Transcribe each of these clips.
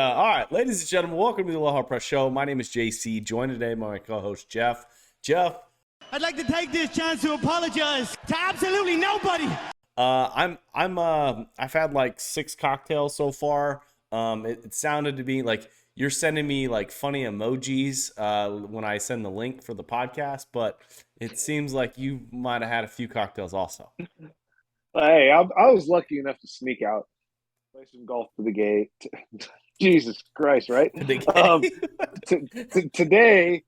All right, ladies and gentlemen, welcome to the Aloha Press Show. My name is JC, joined today by my co-host Jeff. Jeff, I'd like to take this chance to apologize to absolutely nobody. I've had like 6 cocktails so far. It sounded to be like you're sending me like funny emojis when I send the link for the podcast, but it seems like you might have had a few cocktails also. Hey, I was lucky enough to sneak out, play some golf to the gate. Jesus Christ, right? Um, Today,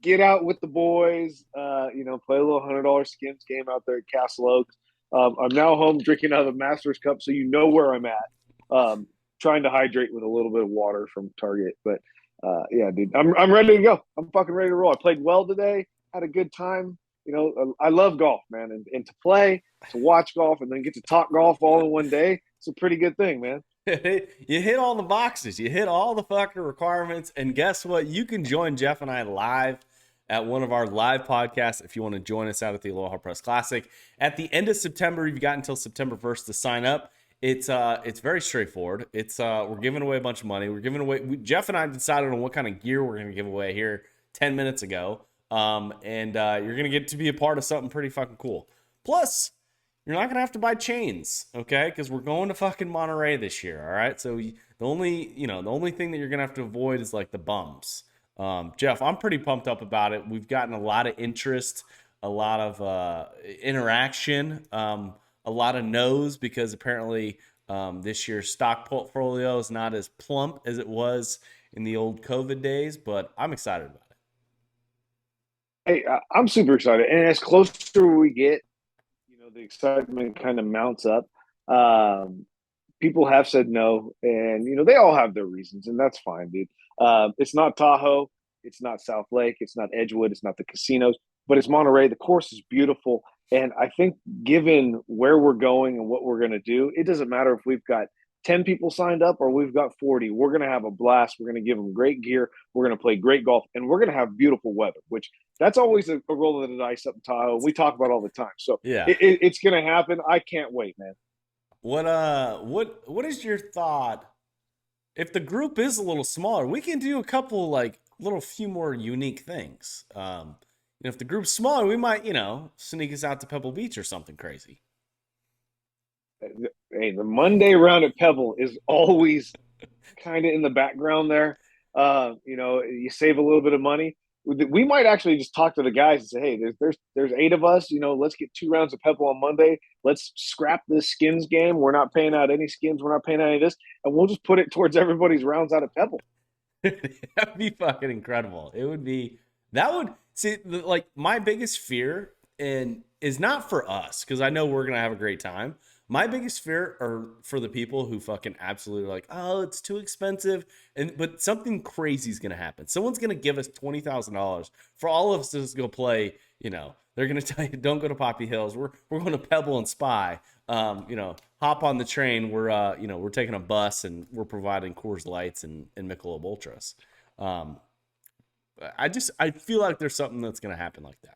get out with the boys. Play a little $100 skins game out there at Castle Oaks. I'm now home drinking out of the Masters Cup, so you know where I'm at. Trying to hydrate with a little bit of water from Target, but yeah, dude, I'm ready to go. I'm fucking ready to roll. I played well today. Had a good time. I love golf, man, and to play, to watch golf, and then get to talk golf all in one day. It's a pretty good thing, man. You hit all the boxes. You hit all the fucking requirements. And guess what? You can join Jeff and I live at one of our live podcasts if you want to join us out at the Aloha Press Classic. At the end of September, you've got until September 1st to sign up. It's very straightforward. We're giving away a bunch of money. Jeff and I decided on what kind of gear we're going to give away here 10 minutes ago. And you're going to get to be a part of something pretty fucking cool. Plus, you're not going to have to buy chains, okay? Because we're going to fucking Monterey this year, all right? So the only thing that you're going to have to avoid is like the bumps. Jeff, I'm pretty pumped up about it. We've gotten a lot of interest, a lot of interaction, a lot of no's because apparently this year's stock portfolio is not as plump as it was in the old COVID days, but I'm excited about it. Hey, I'm super excited, and as closer we get, the excitement kind of mounts up. People have said no, and they all have their reasons, and that's fine, dude. It's not Tahoe, it's not South Lake, it's not Edgewood, it's not the casinos, but it's Monterey. The course is beautiful, and I think given where we're going and what we're going to do, it doesn't matter if we've got 10 people signed up or we've got 40. We're going to have a blast. We're going to give them great gear. We're going to play great golf, and we're going to have beautiful weather, which that's always a roll of the dice up in Tahoe. We talk about all the time. So yeah, it's going to happen. I can't wait, man. What is your thought? If the group is a little smaller, we can do a couple few more unique things. If the group's smaller, we might, sneak us out to Pebble Beach or something crazy. Hey, the Monday round at Pebble is always kind of in the background there. You save a little bit of money. We might actually just talk to the guys and say, hey, there's 8 of us. Let's get 2 rounds of Pebble on Monday. Let's scrap this skins game. We're not paying out any skins. We're not paying out any of this. And we'll just put it towards everybody's rounds out of Pebble. That'd be fucking incredible. My biggest fear is not for us, because I know we're going to have a great time. My biggest fear are for the people who fucking absolutely are like, oh, it's too expensive. But something crazy is going to happen. Someone's going to give us $20,000 for all of us to just go play. They're going to tell you, don't go to Poppy Hills. We're going to Pebble and Spy. Hop on the train. We're taking a bus and we're providing Coors Lights and Michelob Ultras. I feel like there's something that's going to happen like that.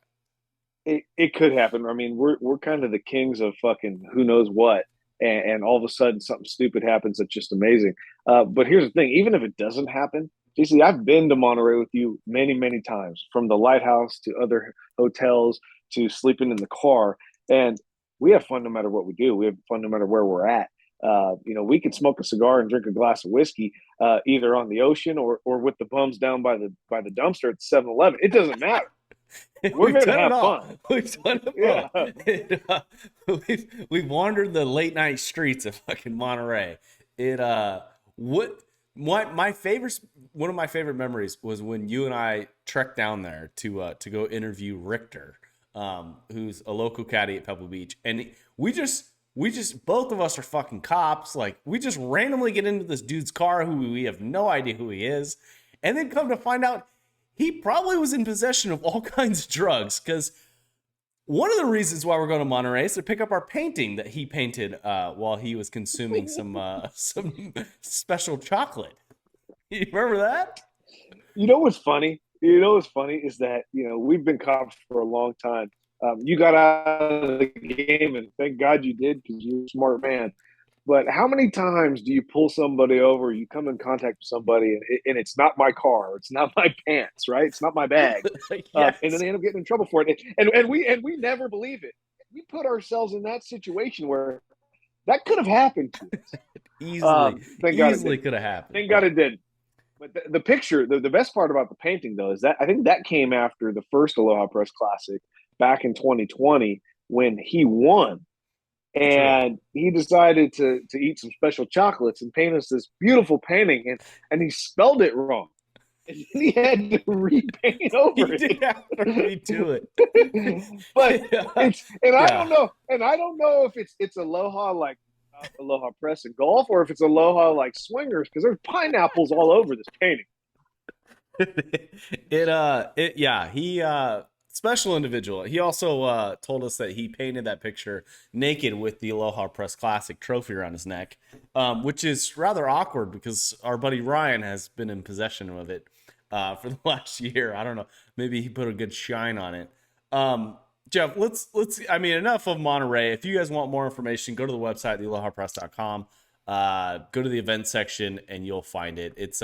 It could happen. I mean, we're kind of the kings of fucking who knows what, and all of a sudden something stupid happens that's just amazing. But here's the thing: even if it doesn't happen, JC, I've been to Monterey with you many, many times, from the lighthouse to other hotels to sleeping in the car, and we have fun no matter what we do. We have fun no matter where we're at. We can smoke a cigar and drink a glass of whiskey, either on the ocean or with the bums down by the dumpster at the 7-Eleven. It doesn't matter. We're going to have fun. We've done it all. We've wandered the late night streets of fucking Monterey. One of my favorite memories was when you and I trekked down there to go interview Richter, who's a local caddy at Pebble Beach, and we just both of us are fucking cops. Like, we just randomly get into this dude's car who we have no idea who he is, and then come to find out he probably was in possession of all kinds of drugs, because one of the reasons why we're going to Monterey is to pick up our painting that he painted while he was consuming some special chocolate. You remember that? What's funny? What's funny is that, we've been cops for a long time. You got out of the game, and thank God you did, because you're a smart man. But how many times do you pull somebody over, you come in contact with somebody, and it's not my car, it's not my pants, right? It's not my bag, and then Yes. they end up getting in trouble for it. And we never believe it. We put ourselves in that situation where that could have happened to us. Easily, Thank God it easily didn't. could have happened. Thank God Yeah. it didn't. But the picture, the best part about the painting though, is that I think that came after the first Aloha Press Classic back in 2020 when he won, True. and he decided to eat some special chocolates and paint us this beautiful painting, and he spelled it wrong, and he had to repaint He over did have to redo it. But it. it's and I Yeah. don't know, if it's Aloha like Aloha Press and Golf, or if it's Aloha like Swingers, because there's pineapples all over this painting. Yeah, he special individual. He also told us that he painted that picture naked with the Aloha Press Classic trophy around his neck, which is rather awkward because our buddy Ryan has been in possession of it for the last year. I don't know, maybe he put a good shine on it. Jeff, let's I mean, enough of Monterey. If you guys want more information, go to the website thealohapress.com. Go to the event section and you'll find it. It's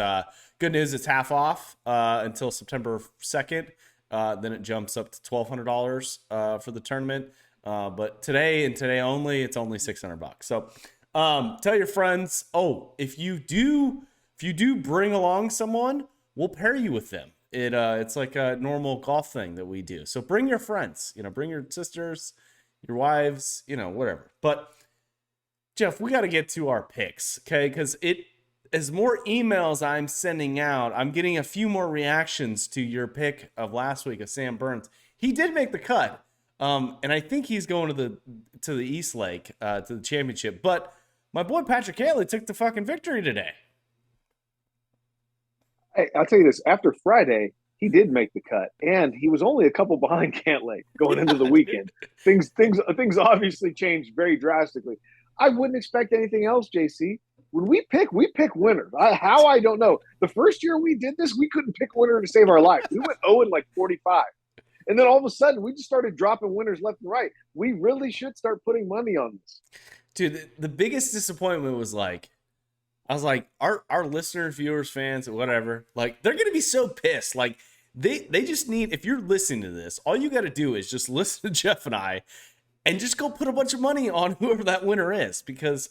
good news, it's half off until September 2nd. Then it jumps up to $1,200 for the tournament. But today and today only, it's only $600. So tell your friends. Oh, if you do bring along someone, we'll pair you with them. It's like a normal golf thing that we do. So bring your friends, bring your sisters, your wives, whatever. But Jeff, we got to get to our picks, okay? Because as more emails I'm sending out, I'm getting a few more reactions to your pick of last week of Sam Burns. He did make the cut, and I think he's going to the East Lake to the championship. But my boy Patrick Haley took the fucking victory today. Hey, I'll tell you this: after Friday, he did make the cut, and he was only a couple behind Cantlay going into the weekend. Things obviously changed very drastically. I wouldn't expect anything else, JC. When we pick winners. How I don't know. The first year we did this, we couldn't pick winner to save our life. We went 0 and like 45. And then all of a sudden, we just started dropping winners left and right. We really should start putting money on this. Dude, the biggest disappointment was I was like, our listeners, viewers, fans, whatever, like they're gonna be so pissed. Like they just need, if you're listening to this, all you gotta do is just listen to Jeff and I and just go put a bunch of money on whoever that winner is. Because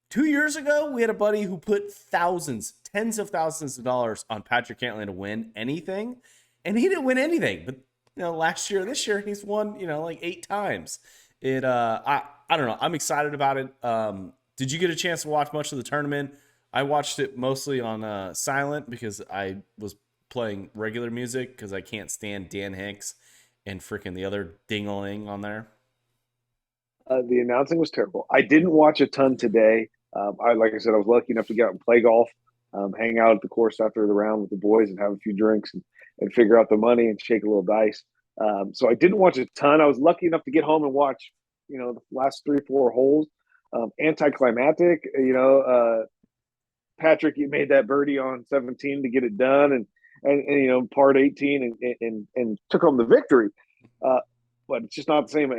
2 years ago, we had a buddy who put thousands, tens of thousands of dollars on Patrick Cantlay to win anything, and he didn't win anything. But last year, this year, he's won, like 8 times. I don't know. I'm excited about it. Did you get a chance to watch much of the tournament? I watched it mostly on silent because I was playing regular music because I can't stand Dan Hicks and freaking the other ding-a-ling on there. The announcing was terrible. I didn't watch a ton today. Like I said, I was lucky enough to get out and play golf, hang out at the course after the round with the boys and have a few drinks and figure out the money and shake a little dice. So I didn't watch a ton. I was lucky enough to get home and watch, the last 3-4 holes. Anticlimactic, Patrick, you made that birdie on 17 to get it done, and part 18 and took home the victory. But it's just not the same.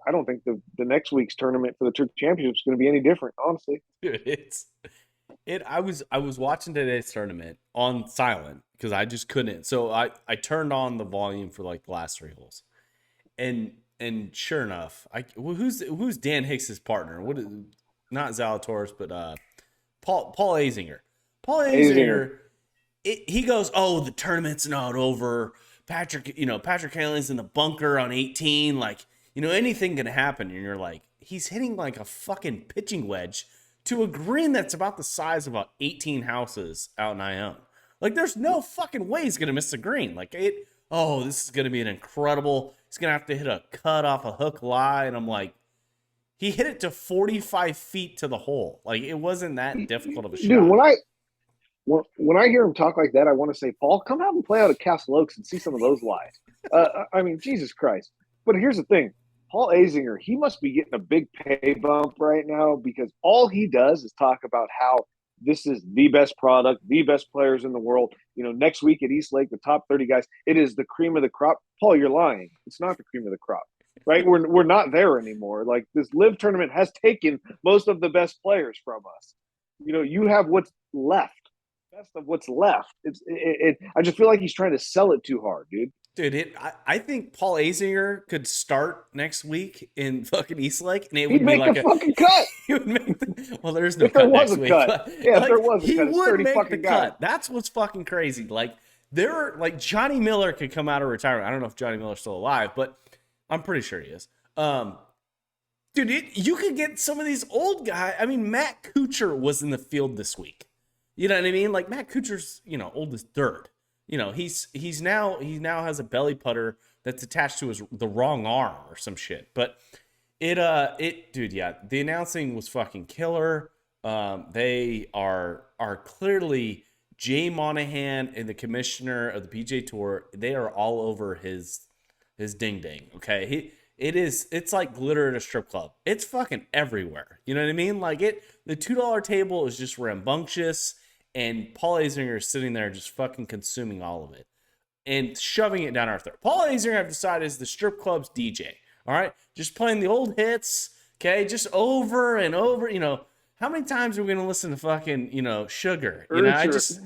I don't think the next week's tournament for the Tour Championship is going to be any different, honestly. Dude, I was watching today's tournament on silent because I just couldn't. So I turned on the volume for like the last 3 holes, and sure enough, who's Dan Hicks's partner? Not Zalatoris, but Paul Azinger. Paul Azinger. He goes, oh, the tournament's not over. Patrick Haley's in the bunker on 18. Like, anything can happen. And you're like, he's hitting like a fucking pitching wedge to a green that's about the size of about 18 houses out in Ione. Like, there's no fucking way he's going to miss the green. Like, this is going to be an incredible, he's going to have to hit a cut off a hook lie. And I'm like, he hit it to 45 feet to the hole. Like, it wasn't that difficult of a shot. Dude, when I hear him talk like that, I want to say, Paul, come out and play out at Castle Oaks and see some of those lies. I mean, Jesus Christ. But here's the thing. Paul Azinger, he must be getting a big pay bump right now because all he does is talk about how this is the best product, the best players in the world. Next week at East Lake, the top 30 guys, it is the cream of the crop. Paul, you're lying. It's not the cream of the crop. right? We're not there anymore. Like this live tournament has taken most of the best players from us. You have what's left, best of what's left. I just feel like he's trying to sell it too hard, dude. Dude, I think Paul Azinger could start next week in fucking East Lake, and it He'd would be make like the fucking cut. he would make well, there's no If there cut was next a week. cut. But, Yeah, if like, there was a he cut, it's would 30 make the fucking guys. cut. That's what's fucking crazy. Like there, like Johnny Miller could come out of retirement. I don't know if Johnny Miller's still alive, but I'm pretty sure he is. Dude, you could get some of these old guys. I mean, Matt Kuchar was in the field this week. You know what I mean? Like Matt Kuchar's, old as dirt. He now has a belly putter that's attached to the wrong arm or some shit. But dude, yeah, the announcing was fucking killer. They are clearly Jay Monahan and the commissioner of the PGA Tour. They are all over his ding ding. Okay, it's like glitter at a strip club. It's fucking everywhere. You know what I mean? Like the $2 table is just rambunctious, and Paul Azinger is sitting there just fucking consuming all of it and shoving it down our throat. Paul Azinger, I've decided, is the strip club's DJ. All right, just playing the old hits. Okay, just over and over. How many times are we gonna listen to fucking Sugar? I just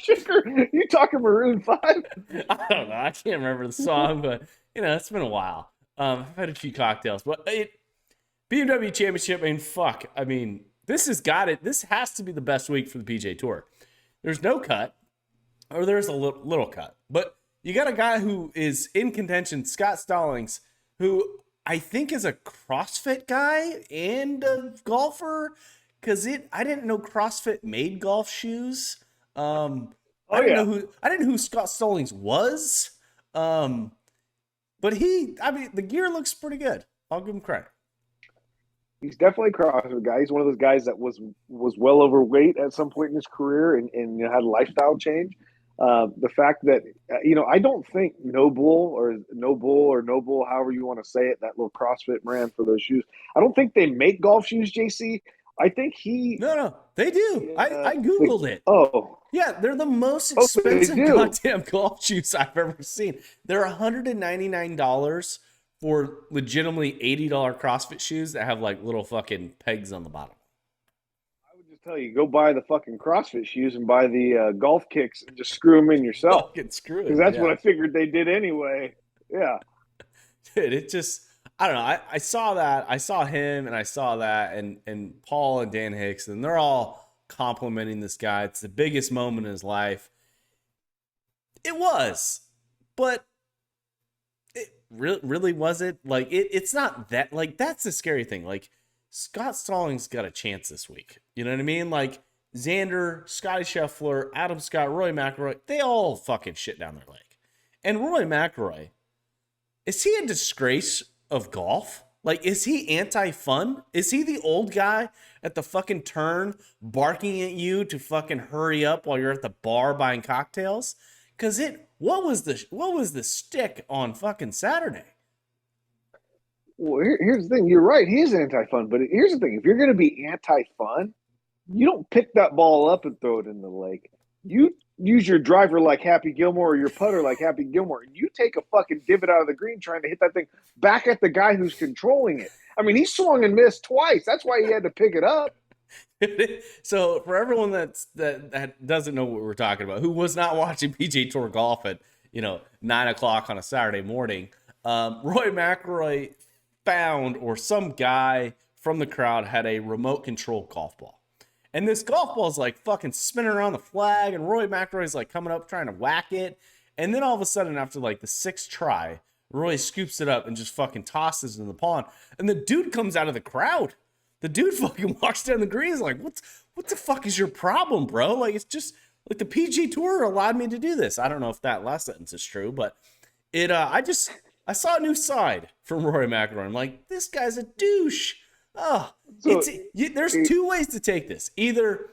Sugar. You talking Maroon 5? I don't know. I can't remember the song, but it's been a while. I've had a few cocktails, but BMW Championship. This has got it. This has to be the best week for the PGA Tour. There's no cut, or there's a little cut, but you got a guy who is in contention, Scott Stallings, who I think is a CrossFit guy and a golfer, because I didn't know CrossFit made golf shoes. I didn't know who Scott Stallings was. But the gear looks pretty good. I'll give him credit. He's definitely a CrossFit guy. He's one of those guys that was well overweight at some point in his career and had a lifestyle change. The fact that I don't think Noble, however you want to say it, that little CrossFit brand for those shoes, I don't think they make golf shoes, JC. I think No, they do. I googled it. Oh, yeah, they're the most expensive goddamn golf shoes I've ever seen. They're $199 for legitimately $80 CrossFit shoes that have like little fucking pegs on the bottom. I would just tell you, go buy the fucking CrossFit shoes and buy the golf kicks and just screw them in yourself. Fucking screw it. Because that's what I figured they did anyway. Yeah. Dude, it just, I don't know. I saw that. I saw him and I saw that and Paul and Dan Hicks, and they're all complimenting this guy. It's the biggest moment in his life. It was, but it really was it? Like it's not that, like that's the scary thing. Like Scott Stallings got a chance this week. You know what I mean? Like Xander, Scotty Scheffler, Adam Scott, Rory McIlroy, they all fucking shit down their leg. And Rory McIlroy, is he a disgrace of golf? Like, is he anti-fun? Is he the old guy at the fucking turn barking at you to fucking hurry up while you're at the bar buying cocktails? Because what was the stick on fucking Saturday? Well, here's the thing. You're right. He is anti-fun. But here's the thing. If you're going to be anti-fun, you don't pick that ball up and throw it in the lake. You use your driver like Happy Gilmore or your putter like Happy Gilmore. And you take a fucking divot out of the green trying to hit that thing back at the guy who's controlling it. I mean, he swung and missed twice. That's why he had to pick it up. So for everyone that doesn't know what we're talking about, who was not watching PGA Tour golf at 9:00 on a Saturday morning, Roy McIlroy found, or some guy from the crowd had a remote control golf ball, and this golf ball is like fucking spinning around the flag, and Roy McIlroy is like coming up trying to whack it, and then all of a sudden after like the sixth try, Roy scoops it up and just fucking tosses it in the pond, and the dude comes out of the crowd. The dude fucking walks down the green. He's like, what the fuck is your problem, bro? Like, it's just like the PG Tour allowed me to do this. I don't know if that last sentence is true, but I saw a new side from Rory McIlroy. I'm like, this guy's a douche. Oh, there's two ways to take this. Either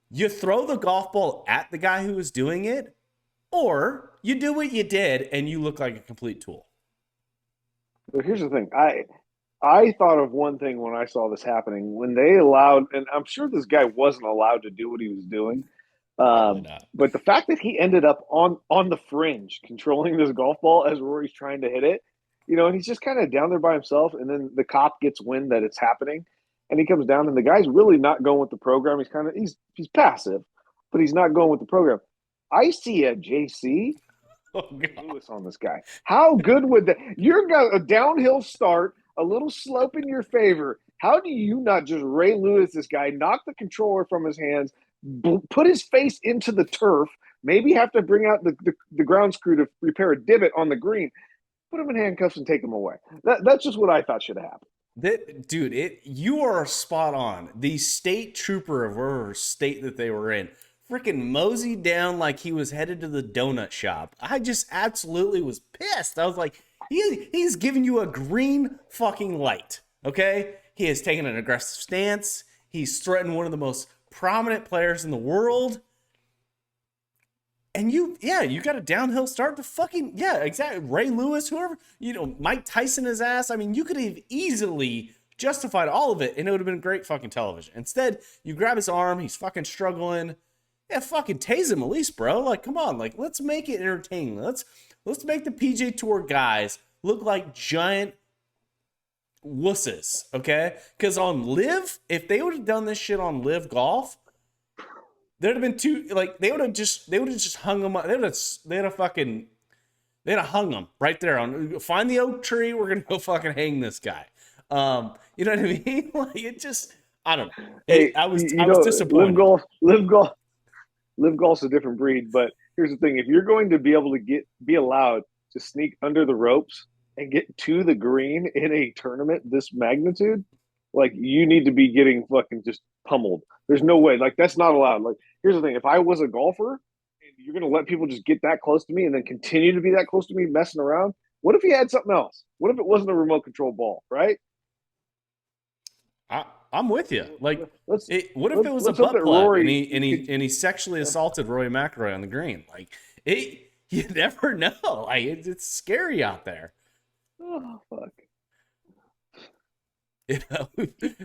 you throw the golf ball at the guy who was doing it, or you do what you did and you look like a complete tool. But here's the thing. I thought of one thing when I saw this happening. When they allowed, and I'm sure this guy wasn't allowed to do what he was doing, but the fact that he ended up on the fringe controlling this golf ball as Rory's trying to hit it, and he's just kind of down there by himself. And then the cop gets wind that it's happening, and he comes down, and the guy's really not going with the program. He's passive, but he's not going with the program. I see a JC Lewis on this guy. How good would that? You're got a downhill start, a little slope in your favor. How do you not just Ray Lewis this guy, knock the controller from his hands, put his face into the turf, maybe have to bring out the ground screw to repair a divot on the green, put him in handcuffs and take him away. That's just what I thought should have happened. Dude, you are spot on. The state trooper of whatever state that they were in freaking moseyed down like he was headed to the donut shop. I just absolutely was pissed. I was like, he's giving you a green fucking light, okay? He has taken an aggressive stance. He's threatened one of the most prominent players in the world. And you got a downhill start to fucking, exactly. Ray Lewis, whoever, Mike Tyson his ass. I mean, you could have easily justified all of it and it would have been great fucking television. Instead, you grab his arm, he's fucking struggling. Yeah, fucking tase him at least, bro. Like, come on, like, let's make it entertaining. Let's make the PGA Tour guys look like giant wusses, okay? Because on Live, if they would have done this shit on Live Golf, there'd have been they would have just hung them up. They'd have hung them right there on, find the oak tree. We're gonna go fucking hang this guy. You know what I mean? Like, it just, I don't know. I was disappointed. Live golf's a different breed, but here's the thing: if you're going to be able to be allowed to sneak under the ropes and get to the green in a tournament this magnitude, like, you need to be getting fucking just pummeled. There's no way. Like, that's not allowed. Like, here's the thing: if I was a golfer and you're gonna let people just get that close to me and then continue to be that close to me messing around, what if he had something else? What if it wasn't a remote control ball, right? I'm with you. Like, what if it was a butt plug and he sexually assaulted Rory McIlroy on the green? Like, you never know. Like, it's scary out there. Oh fuck.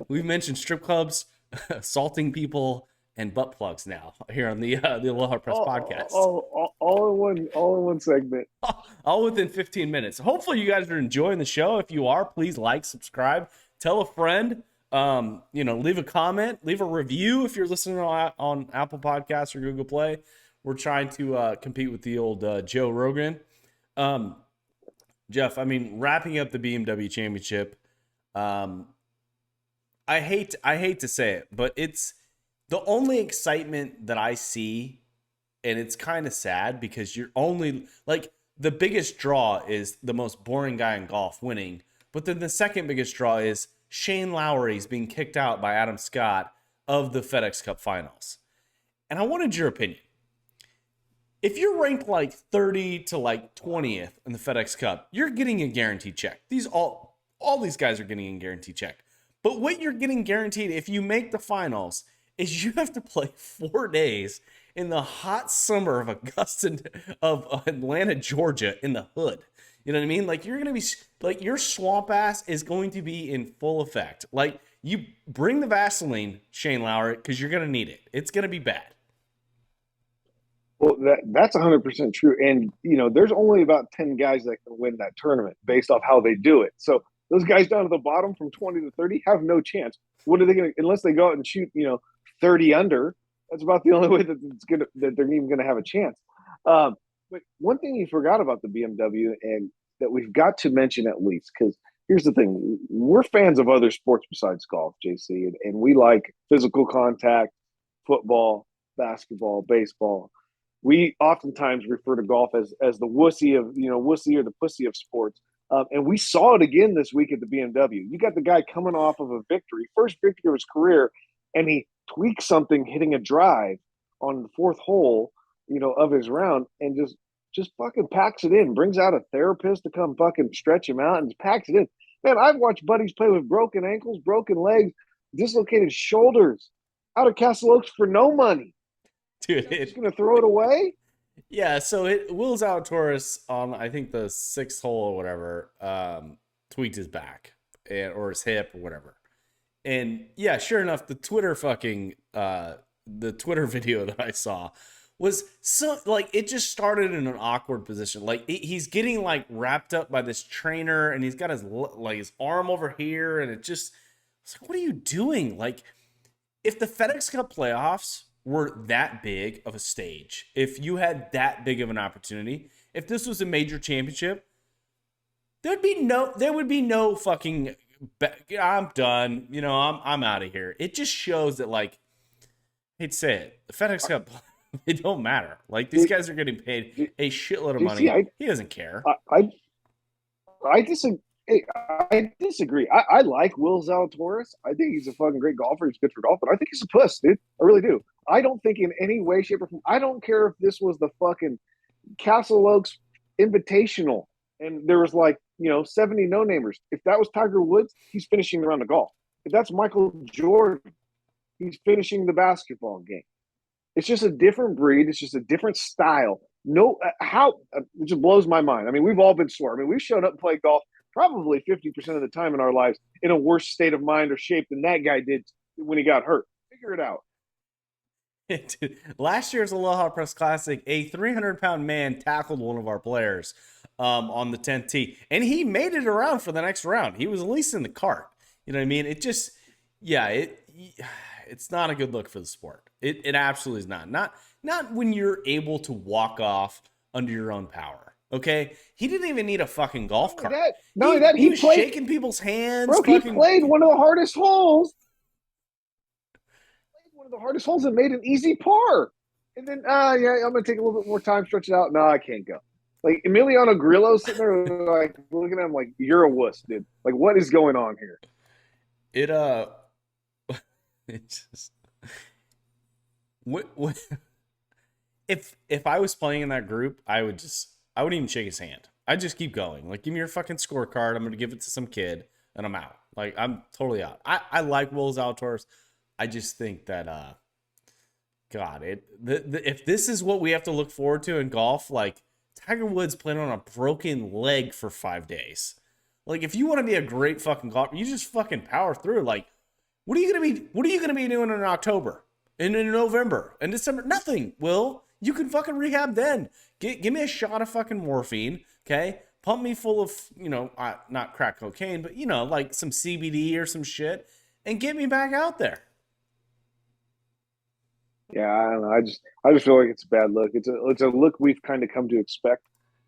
We've mentioned strip clubs, assaulting people, and butt plugs now here on the Aloha Press podcast. All in one segment. All within 15 minutes. Hopefully you guys are enjoying the show. If you are, please like, subscribe, tell a friend. Leave a comment, leave a review if you're listening on Apple Podcasts or Google Play. We're trying to compete with the old Joe Rogan. Jeff, I mean, wrapping up the BMW Championship. I hate to say it, but it's the only excitement that I see, and it's kind of sad because you're only, like, the biggest draw is the most boring guy in golf winning, but then the second biggest draw is Shane Lowry's being kicked out by Adam Scott of the FedEx Cup Finals. And I wanted your opinion. If you're ranked like 30 to like 20th in the FedEx Cup, you're getting a guaranteed check. All these guys are getting a guaranteed check. But what you're getting guaranteed if you make the finals is you have to play 4 days in the hot summer of Atlanta, Georgia, in the hood. You know what I mean? Like, you're going to be, like, your swamp ass is going to be in full effect. Like, you bring the Vaseline, Shane Lowry, because you're going to need it. It's going to be bad. Well, that's 100% true. And, there's only about 10 guys that can win that tournament based off how they do it. So those guys down at the bottom from 20 to 30 have no chance. What are they going to, unless they go out and shoot, 30 under, that's about the only way that they're even going to have a chance. But one thing you forgot about the BMW, and that we've got to mention at least, because here's the thing: we're fans of other sports besides golf, JC, and we like physical contact, football, basketball, baseball. We oftentimes refer to golf as the wussy or the pussy of sports. And we saw it again this week at the BMW. You got the guy coming off of a victory, first victory of his career, and he tweaks something hitting a drive on the fourth hole, of his round, and just fucking packs it in, brings out a therapist to come fucking stretch him out and just packs it in. Man, I've watched buddies play with broken ankles, broken legs, dislocated shoulders out of Castle Oaks for no money. Dude, it's going to throw it away? Yeah, so Will Zalatoris on, I think, the 6th hole or whatever, tweaked his back or his hip or whatever. And yeah, sure enough, the Twitter video that I saw was so like it just started in an awkward position. Like he's getting like wrapped up by this trainer, and he's got his arm over here, and it's like, what are you doing? Like, if the FedEx Cup playoffs were that big of a stage, if you had that big of an opportunity, if this was a major championship, there would be no fucking. I'm done. You know, I'm out of here. It just shows that, like, I hate to say it, the FedEx Cup, it don't matter. Like, these guys are getting paid a shitload of money. He doesn't care. I disagree. I disagree. I like Will Zalatoris. I think he's a fucking great golfer. He's good for golf, but I think he's a puss, dude. I really do. I don't think in any way, shape, or form. I don't care if this was the fucking Castle Oaks Invitational and there was like 70 no-namers. If that was Tiger Woods, he's finishing the round of golf. If that's Michael Jordan, he's finishing the basketball game. It's just a different breed. It's just a different style. It just blows my mind. I mean, we've all been sore. I mean, we've showed up and played golf probably 50% of the time in our lives in a worse state of mind or shape than that guy did when he got hurt. Figure it out. Dude, last year's Aloha Press Classic, a 300-pound man tackled one of our players on the 10th tee, and he made it around for the next round. He was at least in the cart. You know what I mean? It just, it's not a good look for the sport. It absolutely is not. Not when you're able to walk off under your own power. Okay, he didn't even need a fucking golf cart. He was shaking people's hands. Bro, he played one of the hardest holes. And made an easy par. And then, I'm gonna take a little bit more time, stretch it out. No, I can't go. Like Emiliano Grillo sitting there, like looking at him, like you're a wuss, dude. Like what is going on here? It just what if I was playing in that group, I wouldn't even shake his hand. I'd just keep going. Like, give me your fucking scorecard. I'm gonna give it to some kid, and I'm out. Like, I'm totally out. I like Will Zalatoris. I just think that God, if this is what we have to look forward to in golf, like Tiger Woods playing on a broken leg for 5 days. Like, if you want to be a great fucking golfer, you just fucking power through. Like, what are you gonna be doing in October and in November and December? Nothing, Will. You can fucking rehab then. Give me a shot of fucking morphine, okay? Pump me full of, not crack cocaine, but, like some CBD or some shit, and get me back out there. Yeah, I don't know. I just feel like it's a bad look. It's a look we've kind of come to expect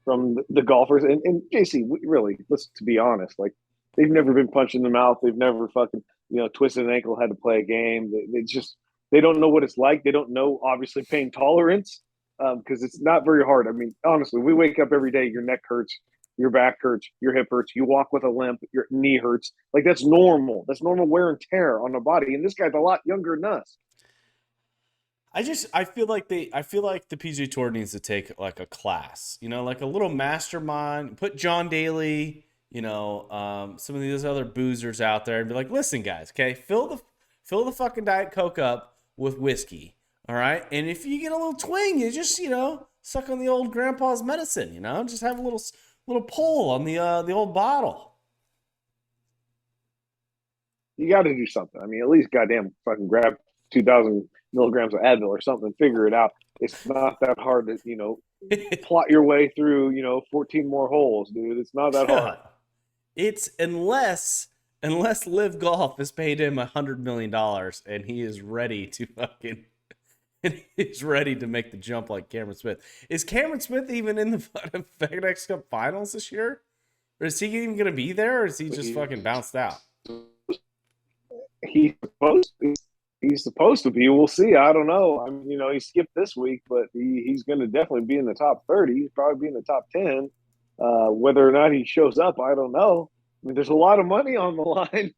from the golfers. And JC, really, to be honest, like they've never been punched in the mouth. They've never fucking twisted an ankle, had to play a game. They don't know what it's like. They don't know obviously pain tolerance because it's not very hard. I mean, honestly, we wake up every day. Your neck hurts, your back hurts, your hip hurts. You walk with a limp, your knee hurts. Like that's normal. That's normal wear and tear on the body. And this guy's a lot younger than us. I feel like the PGA Tour needs to take like a class, like a little mastermind, put John Daly, some of these other boozers out there and be like, listen guys, okay, fill the fucking Diet Coke up with whiskey. All right. And if you get a little twing, you just, suck on the old grandpa's medicine, just have a little pull on the old bottle. You got to do something. I mean, at least goddamn fucking grab 2,000 milligrams of Advil or something, figure it out. It's not that hard to, plot your way through, 14 more holes, dude. It's not that hard. It's unless Live Golf has paid him $100 million and he is ready to make the jump like Cameron Smith. Is Cameron Smith even in the FedEx Cup finals this year? Or is he even going to be there, or is he just fucking bounced out? He's supposed to be. We'll see. I don't know. I mean, he skipped this week, but he's going to definitely be in the top 30. He's probably be in the top 10. Whether or not he shows up, I don't know. I mean, there's a lot of money on the line.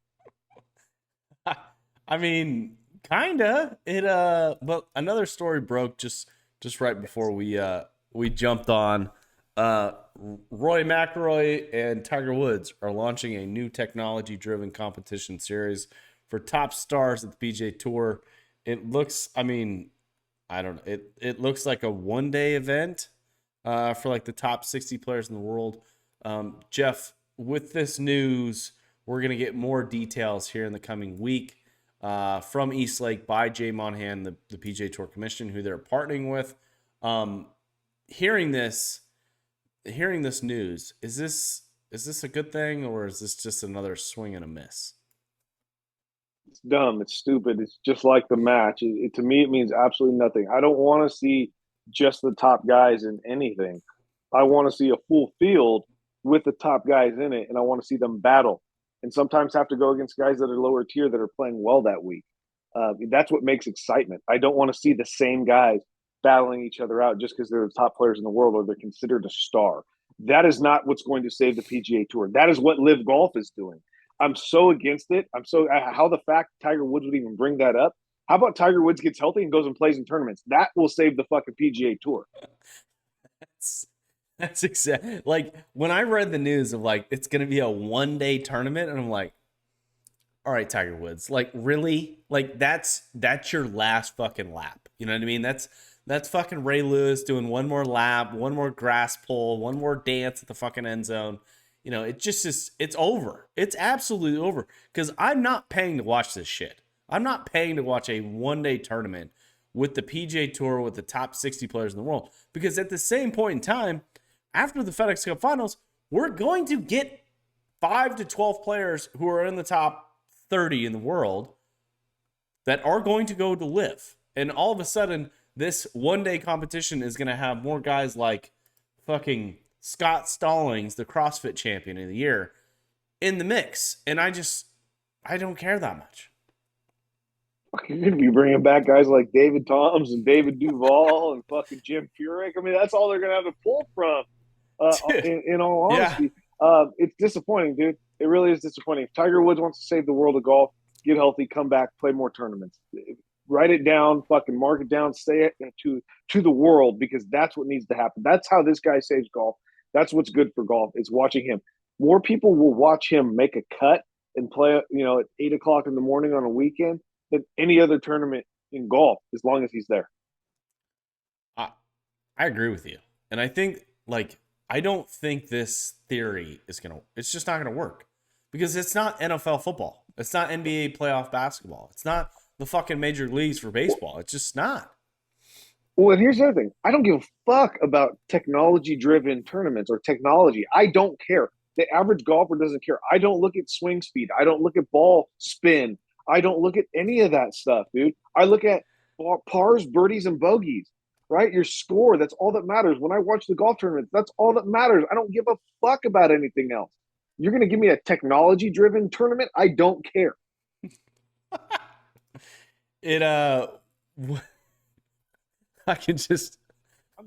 I mean, kinda. But another story broke just right before we jumped on. Roy McIlroy and Tiger Woods are launching a new technology-driven competition series for top stars at the PGA Tour. It looks, I don't know. It looks like a one-day event for like the top 60 players in the world. Jeff, with this news, we're going to get more details here in the coming week from Eastlake by Jay Monahan, the PGA Tour Commission, who they're partnering with. Um, hearing this news, is this a good thing, or is this just another swing and a miss? It's dumb. It's stupid. It's just like the match. To me, it means absolutely nothing. I don't want to see just the top guys in anything. I want to see a full field with the top guys in it, and I want to see them battle. And sometimes have to go against guys that are lower tier that are playing well that week. That's what makes excitement. I don't want to see the same guys battling each other out just because they're the top players in the world or they're considered a star. That is not what's going to save the PGA Tour. That is what Live Golf is doing. I'm so against it. I'm so how the fact Tiger Woods would even bring that up. How about Tiger Woods gets healthy and goes and plays in tournaments? That will save the fucking PGA Tour. That's exactly like when I read the news of like it's gonna be a 1-day tournament, and I'm like, all right, Tiger Woods, like really, like that's your last fucking lap. You know what I mean? That's fucking Ray Lewis doing one more lap, one more grass pull, one more dance at the fucking end zone. You know, it just is, it's over. It's absolutely over. Because I'm not paying to watch this shit. I'm not paying to watch a 1-day tournament with the PGA Tour with the top 60 players in the world. Because at the same point in time, after the FedEx Cup Finals, we're going to get 5 to 12 players who are in the top 30 in the world that are going to go to live. And all of a sudden, this 1-day competition is going to have more guys like fucking Scott Stallings, the CrossFit champion of the year, in the mix. And I don't care that much. You're going to be bringing back guys like David Toms and David Duval and fucking Jim Furyk. I mean, that's all they're going to have to pull from, in all honesty. Yeah. It's disappointing, dude. It really is disappointing. If Tiger Woods wants to save the world of golf, get healthy, come back, play more tournaments. Write it down, fucking mark it down, say it to the world, because that's what needs to happen. That's how this guy saves golf. That's what's good for golf. Is watching him. More people will watch him make a cut and play, at 8:00 in the morning on a weekend than any other tournament in golf, as long as he's there. I agree with you. And I think, like, I don't think this theory it's just not gonna work. Because it's not NFL football. It's not NBA playoff basketball. It's not the fucking major leagues for baseball. It's just not. Well, and here's the other thing. I don't give a fuck about technology-driven tournaments or technology. I don't care. The average golfer doesn't care. I don't look at swing speed. I don't look at ball spin. I don't look at any of that stuff, dude. I look at pars, birdies, and bogeys, right? Your score, that's all that matters. When I watch the golf tournaments, that's all that matters. I don't give a fuck about anything else. You're going to give me a technology-driven tournament? I don't care. I can just.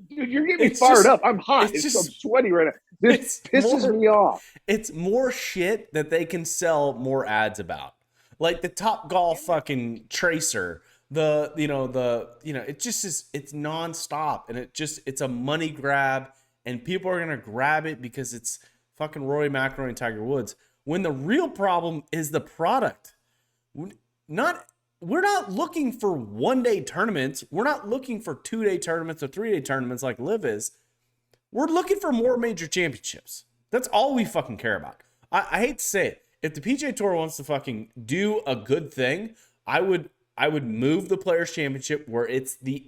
Dude, you're getting me fired up. I'm hot. I'm sweaty right now. This pisses me off. It's more shit that they can sell more ads about. Like the Top Golf fucking tracer. It just is, it's nonstop. And it's a money grab. And people are going to grab it because it's fucking Rory McIlroy and Tiger Woods. When the real problem is the product. We're not looking for 1-day tournaments. We're not looking for 2-day tournaments or 3-day tournaments like Liv is. We're looking for more major championships. That's all we fucking care about. I hate to say it. If the PGA Tour wants to fucking do a good thing, I would move the Players Championship where it's the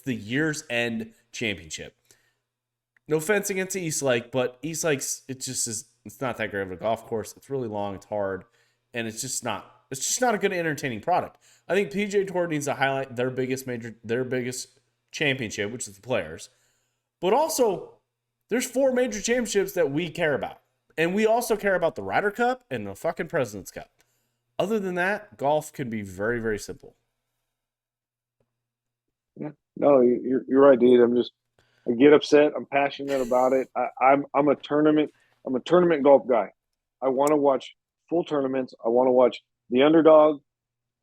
year's end championship. No offense against Eastlake, but Eastlake's it's not that great of a golf course. It's really long, it's hard, and it's just not a good entertaining product. I think PGA Tour needs to highlight their biggest championship, which is the Players. But also, there's 4 major championships that we care about. And we also care about the Ryder Cup and the fucking President's Cup. Other than that, golf can be very, very simple. Yeah, no, you're right, dude. I get upset. I'm passionate about it. I'm a tournament golf guy. I want to watch full tournaments. I want to watch the underdog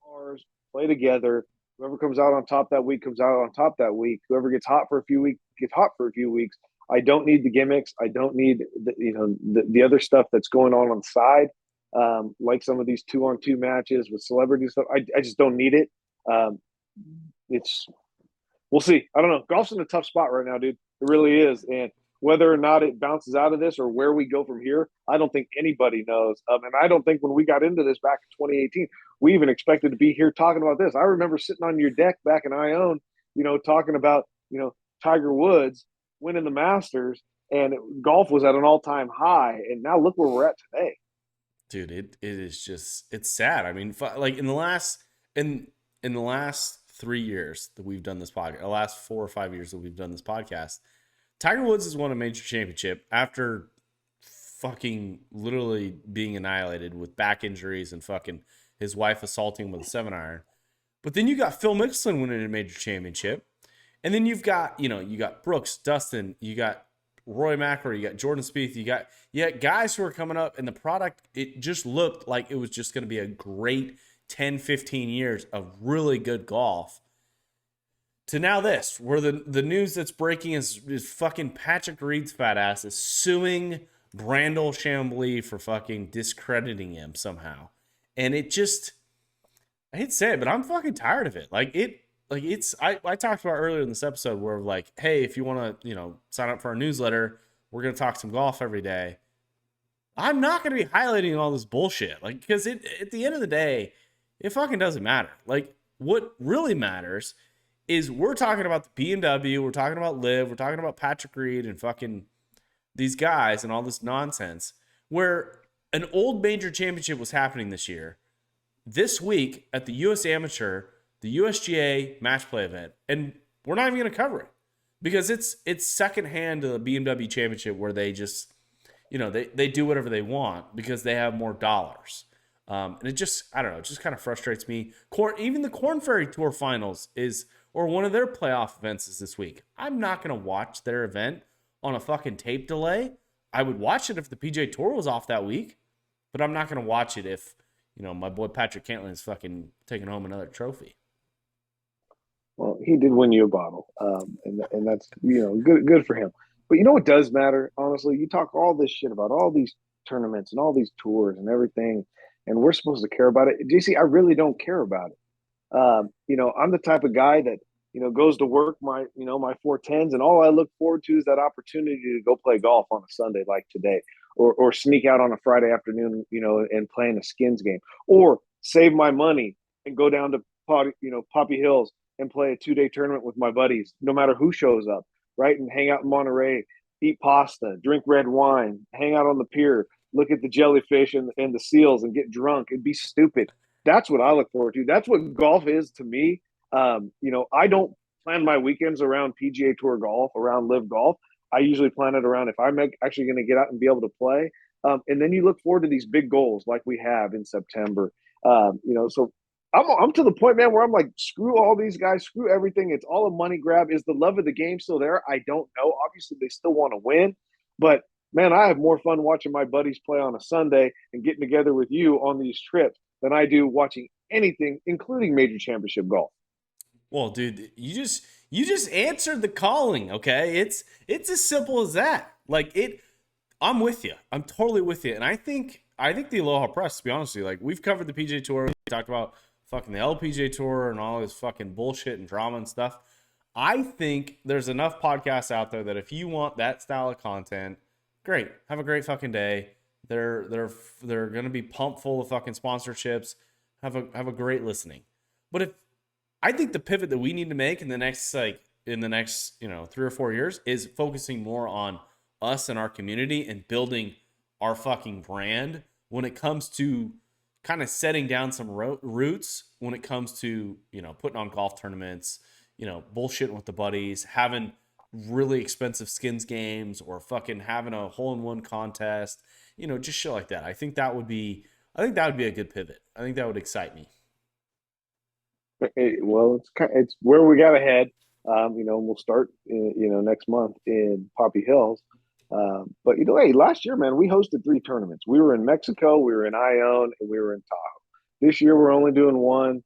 stars play together. Whoever comes out on top that week comes out on top that week. Whoever gets hot for a few weeks gets hot for a few weeks. I don't need the gimmicks. I don't need the other stuff that's going on the side, like some of these 2-on-2 matches with celebrity stuff. I just don't need it. We'll see. I don't know. Golf's in a tough spot right now, dude. It really is. And whether or not it bounces out of this or where we go from here, I don't think anybody knows. And I don't think when we got into this back in 2018, we even expected to be here talking about this. I remember sitting on your deck back in Ione, talking about, Tiger Woods winning the Masters, and golf was at an all-time high, and now look where we're at today. Dude, it is just, it's sad. I mean, like in the last 3 years that we've done this podcast, the last 4 or 5 years that we've done this podcast, Tiger Woods has won a major championship after fucking literally being annihilated with back injuries and fucking his wife assaulting him with a 7-iron. But then you got Phil Mickelson winning a major championship. And then you've got, you got Brooks, Dustin, you got Roy McIlroy, you got Jordan Spieth, you got guys who are coming up, and the product, it just looked like it was just going to be a great 10, 15 years of really good golf. To now this, where the news that's breaking is fucking Patrick Reed's fat ass is suing Brandel Chambly for fucking discrediting him somehow. And it just, I hate to say it, but I'm fucking tired of it. I talked about earlier in this episode where like, hey, if you want to, sign up for our newsletter, we're going to talk some golf every day. I'm not going to be highlighting all this bullshit. Like, because at the end of the day, it fucking doesn't matter. Like, what really matters is we're talking about the BMW, we're talking about Liv, we're talking about Patrick Reed and fucking these guys and all this nonsense where an old major championship was happening this year, this week at the U.S. Amateur, the USGA match play event, and we're not even going to cover it because it's secondhand to the BMW Championship where they just, they do whatever they want because they have more dollars. And it just, I don't know, it just kind of frustrates me. Even the Korn Ferry Tour Finals or one of their playoff events is this week. I'm not going to watch their event on a fucking tape delay. I would watch it if the PGA Tour was off that week, but I'm not going to watch it if, my boy Patrick Cantlin is fucking taking home another trophy. Well, he did win you a bottle, and that's good for him. But you know what does matter, honestly? You talk all this shit about all these tournaments and all these tours and everything, and we're supposed to care about it. JC, I really don't care about it. I'm the type of guy that goes to work my 410s, and all I look forward to is that opportunity to go play golf on a Sunday like today, or sneak out on a Friday afternoon, and play in a skins game, or save my money and go down to Poppy Hills and play a 2-day tournament with my buddies, no matter who shows up, right? And hang out in Monterey, eat pasta, drink red wine, hang out on the pier, look at the jellyfish and the seals and get drunk and be stupid. That's what I look forward to. That's what golf is to me. I don't plan my weekends around PGA Tour golf, around live golf. I usually plan it around if I'm actually going to get out and be able to play. And then you look forward to these big goals like we have in September. So I'm to the point, man, where I'm like, screw all these guys, screw everything. It's all a money grab. Is the love of the game still there? I don't know. Obviously, they still want to win. But, man, I have more fun watching my buddies play on a Sunday and getting together with you on these trips than I do watching anything, including major championship golf. Well, dude, you just answered the calling, okay? It's as simple as that. I'm with you. I'm totally with you. And I think the Aloha Press, to be honest with you, like, we've covered the PGA Tour. We talked about fucking the LPGA Tour and all this fucking bullshit and drama and stuff. I think there's enough podcasts out there that if you want that style of content, great. Have a great fucking day. They're going to be pumped full of fucking sponsorships. Have a great listening. But I think the pivot that we need to make in the next 3 or 4 years is focusing more on us and our community and building our fucking brand when it comes to kind of setting down some roots when it comes to, putting on golf tournaments, bullshitting with the buddies, having really expensive skins games, or fucking having a hole-in-one contest, just shit like that. I think that would be a good pivot. I think that would excite me. Well, it's where we got to head. We'll start, next month in Poppy Hills. But hey, last year, man, we hosted 3 tournaments. We were in Mexico, we were in Ione, and we were in Tahoe. This year, we're only doing one.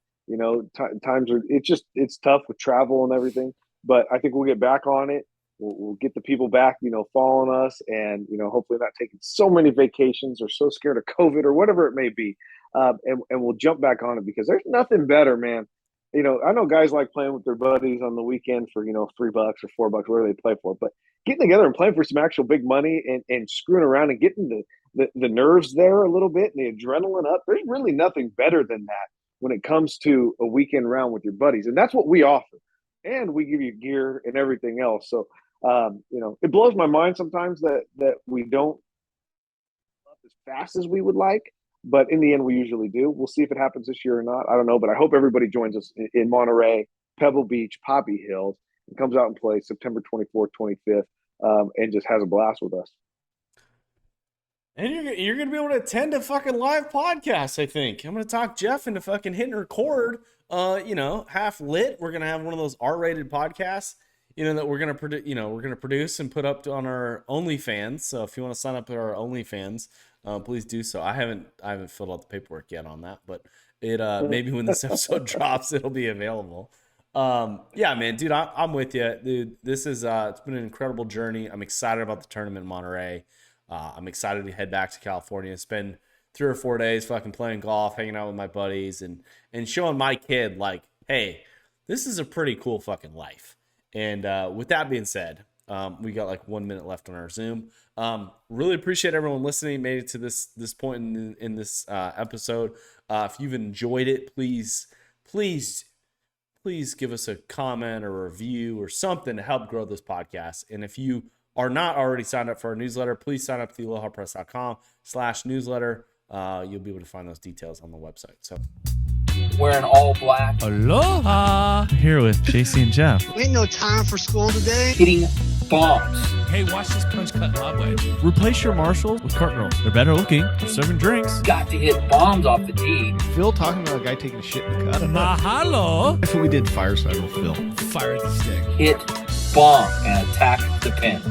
Times are it's tough with travel and everything. But I think we'll get back on it. We'll get the people back, following us, and hopefully not taking so many vacations or so scared of COVID or whatever it may be. And we'll jump back on it because there's nothing better, man. I know guys like playing with their buddies on the weekend for, $3 or $4, whatever they play for, but getting together and playing for some actual big money and screwing around and getting the nerves there a little bit and the adrenaline up. There's really nothing better than that when it comes to a weekend round with your buddies. And that's what we offer. and we give you gear and everything else. So, it blows my mind sometimes that we don't up as fast as we would like, but in the end, we usually do. We'll see if it happens this year or not. I don't know, but I hope everybody joins us in Monterey, Pebble Beach, Poppy Hills, and comes out and plays September 24th, 25th, and just has a blast with us. And you're gonna be able to attend a fucking live podcast. I think I'm gonna talk Jeff into fucking hitting record. Half lit. We're gonna have one of those R-rated podcasts. That we're gonna produce and put up on our OnlyFans. So if you want to sign up to our OnlyFans, please do so. I haven't filled out the paperwork yet on that, but it maybe when this episode drops, it'll be available. Yeah, man, dude, I'm with you, dude. This is it's been an incredible journey. I'm excited about the tournament in Monterey. I'm excited to head back to California, spend 3 or 4 days fucking playing golf, hanging out with my buddies, and showing my kid, like, hey, this is a pretty cool fucking life. And with that being said, we got like 1 minute left on our Zoom. Really appreciate everyone listening, made it to this point in this episode. If you've enjoyed it, please give us a comment or a review or something to help grow this podcast. And if you are not already signed up for our newsletter, please sign up to the alohapress.com/newsletter. You'll be able to find those details on the website. So, wearing all black. Aloha! Here with JC and Jeff. We ain't no time for school today. Hitting bombs. Hey, watch this punch cut lob wedge. Replace your Marshalls with cart girls. They're better looking. They're serving drinks. Got to hit bombs off the tee. Phil talking about a guy taking a shit in the cut. Mahalo! That's what we did fireside with Phil. Fire the stick. Hit bomb and attack the pin.